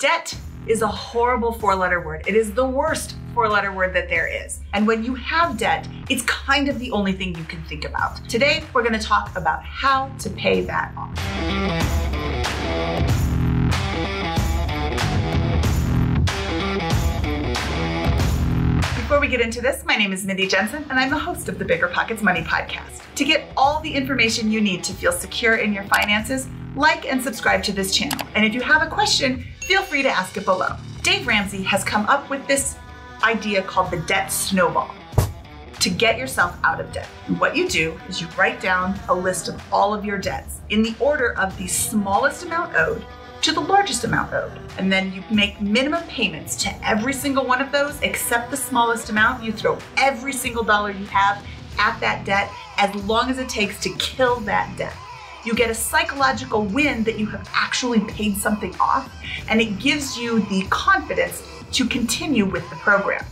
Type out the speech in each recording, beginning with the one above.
Debt is a horrible four-letter word. It is the worst four-letter word that there is. And when you have debt, it's kind of the only thing you can think about. Today, we're going to talk about how to pay that off. Before we get into this, my name is Mindy Jensen, and I'm the host of the BiggerPockets Money Podcast. To get all the information you need to feel secure in your finances, like and subscribe to this channel. And if you have a question, feel free to ask it below. Dave Ramsey has come up with this idea called the Debt Snowball to get yourself out of debt. And what you do is you write down a list of all of your debts in the order of the smallest amount owed to the largest amount owed. And then you make minimum payments to every single one of those except the smallest amount. You throw every single dollar you have at that debt as long as it takes to kill that debt. You get a psychological win that you have actually paid something off, and it gives you the confidence to continue with the program.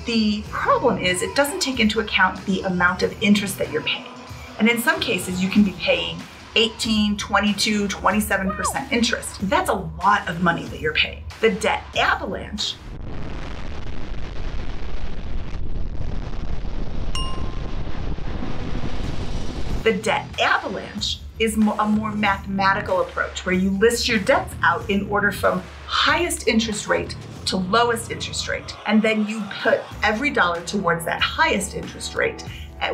The problem is it doesn't take into account the amount of interest that you're paying. And in some cases, you can be paying 18, 22, 27% interest. That's a lot of money that you're paying. The debt avalanche is a more mathematical approach where you list your debts out in order from highest interest rate to lowest interest rate. And then you put every dollar towards that highest interest rate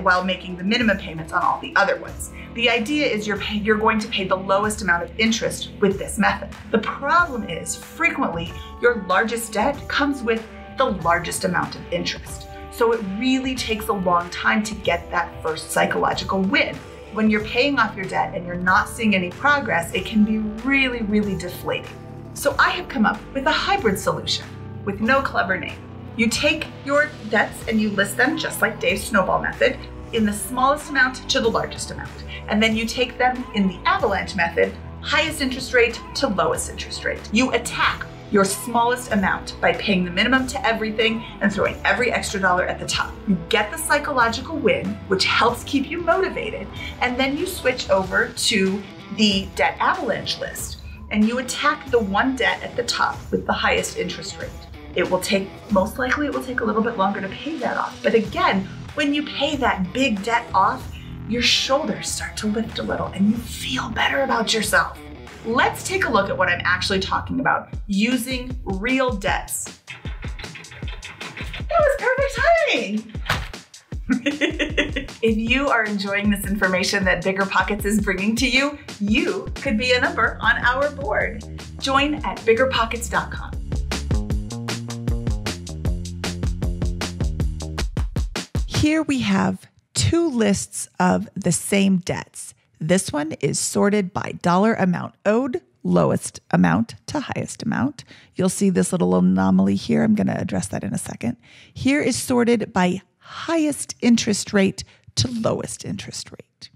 while making the minimum payments on all the other ones. The idea is you're going to pay the lowest amount of interest with this method. The problem is frequently your largest debt comes with the largest amount of interest. So it really takes a long time to get that first psychological win. When you're paying off your debt and you're not seeing any progress, it can be really, really deflating. So I have come up with a hybrid solution with no clever name. You take your debts and you list them just like Dave's Snowball Method in the smallest amount to the largest amount. And then you take them in the Avalanche Method, highest interest rate to lowest interest rate. You attack your smallest amount by paying the minimum to everything and throwing every extra dollar at the top. You get the psychological win, which helps keep you motivated, and then you switch over to the debt avalanche list and you attack the one debt at the top with the highest interest rate. Most likely it will take a little bit longer to pay that off. But again, when you pay that big debt off, your shoulders start to lift a little and you feel better about yourself. Let's take a look at what I'm actually talking about using real debts. That was perfect timing. If you are enjoying this information that BiggerPockets is bringing to you, you could be a number on our board. Join at BiggerPockets.com. Here we have two lists of the same debts. This one is sorted by dollar amount owed, lowest amount to highest amount. You'll see this little anomaly here. I'm going to address that in a second. Here is sorted by highest interest rate to lowest interest rate.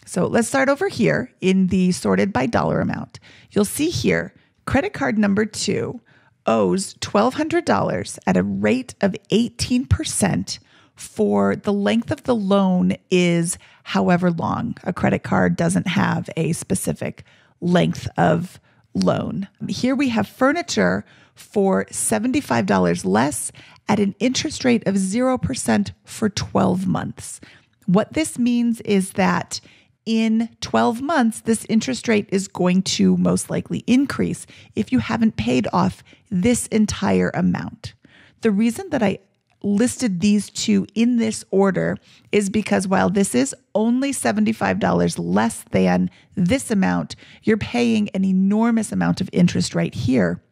So let's start over here in the sorted by dollar amount. You'll see here, credit card number 2 owes $1,200 at a rate of 18%. For the length of the loan is however long. A credit card doesn't have a specific length of loan. Here we have furniture for $75 less at an interest rate of 0% for 12 months. What this means is that in 12 months, this interest rate is going to most likely increase if you haven't paid off this entire amount. The reason that I listed these two in this order is because while this is only $75 less than this amount, you're paying an enormous amount of interest right here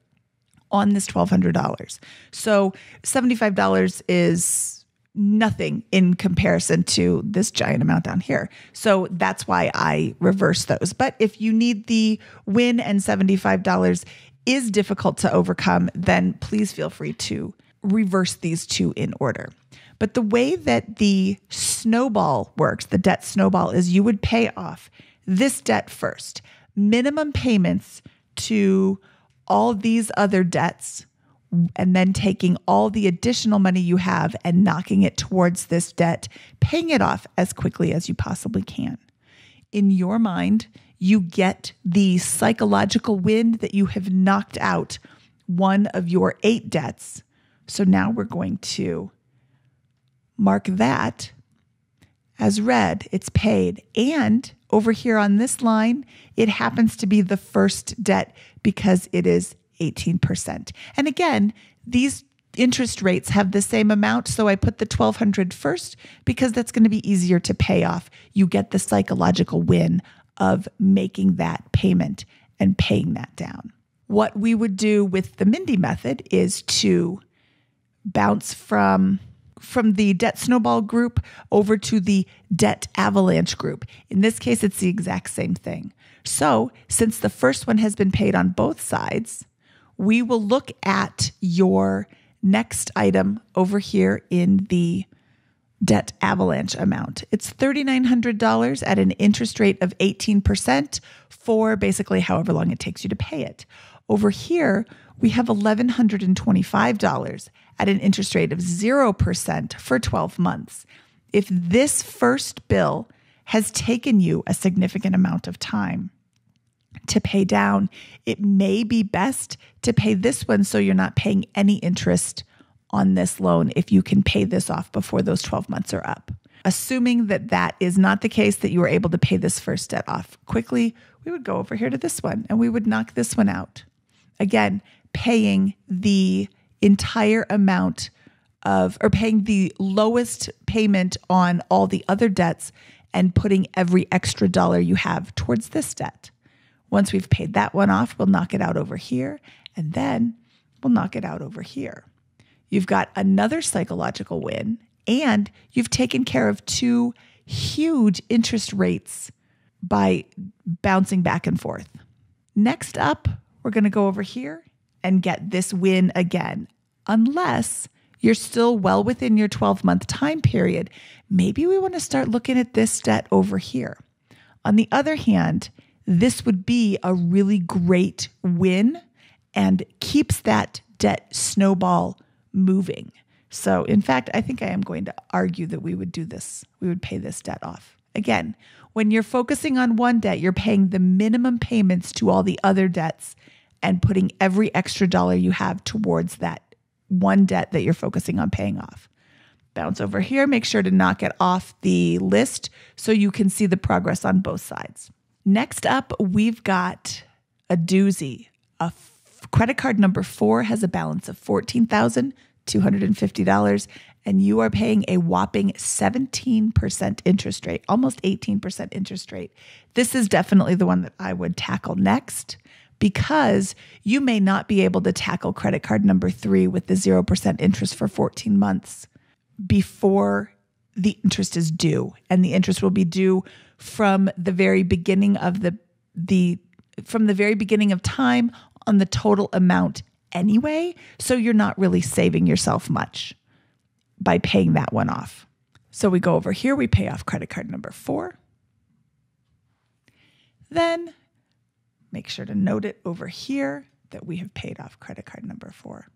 on this $1,200. So $75 is nothing in comparison to this giant amount down here. So that's why I reverse those. But if you need the win and $75 is difficult to overcome, then please feel free to reverse these two in order. But the way that the snowball works, the debt snowball, is you would pay off this debt first, minimum payments to all these other debts, and then taking all the additional money you have and knocking it towards this debt, paying it off as quickly as you possibly can. In your mind, you get the psychological win that you have knocked out one of your 8 debts. So now we're going to mark that as red. It's paid. And over here on this line, it happens to be the first debt because it is 18%. And again, these interest rates have the same amount, so I put the $1,200 first because that's going to be easier to pay off. You get the psychological win of making that payment and paying that down. What we would do with the Mindy method is to bounce from the Debt Snowball group over to the Debt Avalanche group. In this case, it's the exact same thing. So since the first one has been paid on both sides, we will look at your next item over here in the Debt Avalanche amount. It's $3,900 at an interest rate of 18% for basically however long it takes you to pay it. Over here, we have $1,125 at an interest rate of 0% for 12 months. If this first bill has taken you a significant amount of time to pay down, it may be best to pay this one so you're not paying any interest on this loan if you can pay this off before those 12 months are up. Assuming that that is not the case, that you were able to pay this first debt off quickly, we would go over here to this one and we would knock this one out. Again, paying the entire amount or paying the lowest payment on all the other debts and putting every extra dollar you have towards this debt. Once we've paid that one off, we'll knock it out over here, and then we'll knock it out over here. You've got another psychological win, and you've taken care of 2 huge interest rates by bouncing back and forth. Next up, we're going to go over here and get this win again. Unless you're still well within your 12-month time period, maybe we want to start looking at this debt over here. On the other hand, this would be a really great win and keeps that debt snowball moving. So in fact, I think I am going to argue that we would do this. We would pay this debt off. Again, when you're focusing on one debt, you're paying the minimum payments to all the other debts and putting every extra dollar you have towards that one debt that you're focusing on paying off. Bounce over here, make sure to knock it off the list so you can see the progress on both sides. Next up, we've got a doozy. Credit card number 4 has a balance of $14,250, and you are paying a whopping 17% interest rate, almost 18% interest rate. This is definitely the one that I would tackle next because you may not be able to tackle credit card number 3 with the 0% interest for 14 months before the interest is due, and the interest will be due from the very beginning of from the very beginning of time on the total amount anyway. So you're not really saving yourself much by paying that one off. So we go over here, we pay off credit card number 4. Then make sure to note it over here that we have paid off credit card number 4.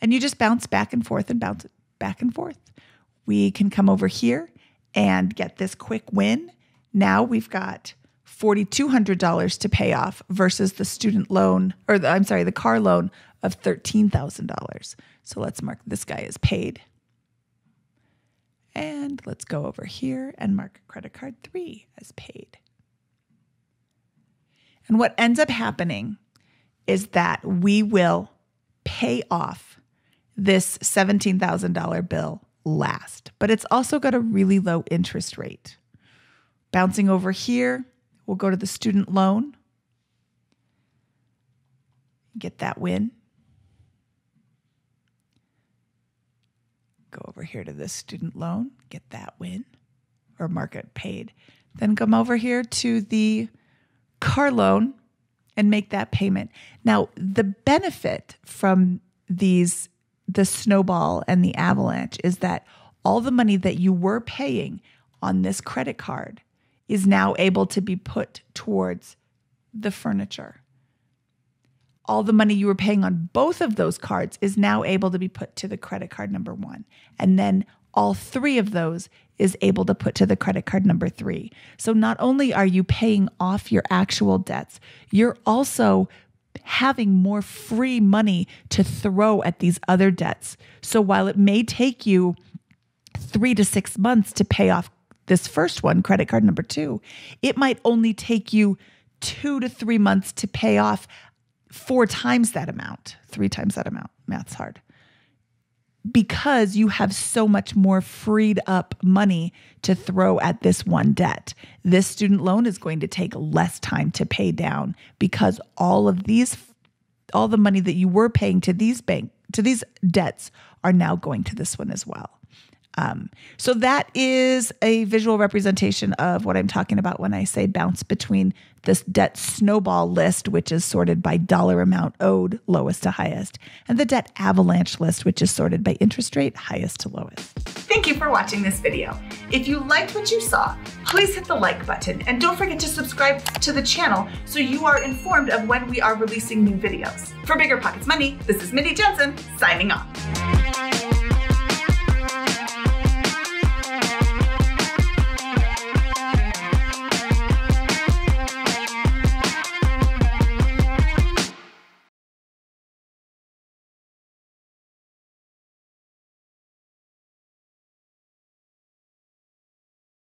And you just bounce back and forth and bounce it back and forth. We can come over here and get this quick win. Now we've got $4,200 to pay off versus the student loan, or the car loan of $13,000. So let's mark this guy as paid. And let's go over here and mark credit card 3 as paid. And what ends up happening is that we will pay off this $17,000 bill last, but it's also got a really low interest rate. Bouncing over here, we'll go to the student loan, get that win. Go over here to this student loan, get that win, or mark it paid. Then come over here to the car loan and make that payment. Now, the benefit from the snowball and the avalanche is that all the money that you were paying on this credit card is now able to be put towards the furniture. All the money you were paying on both of those cards is now able to be put to the credit card number 1. And then all three of those is able to put to the credit card number 3. So not only are you paying off your actual debts, you're also having more free money to throw at these other debts. So while it may take you 3 to 6 months to pay off this first one, credit card number 2, it might only take you 2 to 3 months to pay off 4 times that amount, 3 times that amount. Math's hard. Because you have so much more freed up money to throw at this one debt. This student loan is going to take less time to pay down because all the money that you were paying to these debts are now going to this one as well. So that is a visual representation of what I'm talking about when I say bounce between this debt snowball list, which is sorted by dollar amount owed, lowest to highest, and the debt avalanche list, which is sorted by interest rate, highest to lowest. Thank you for watching this video. If you liked what you saw, please hit the like button and don't forget to subscribe to the channel so you are informed of when we are releasing new videos. For BiggerPockets Money, this is Mindy Jensen signing off.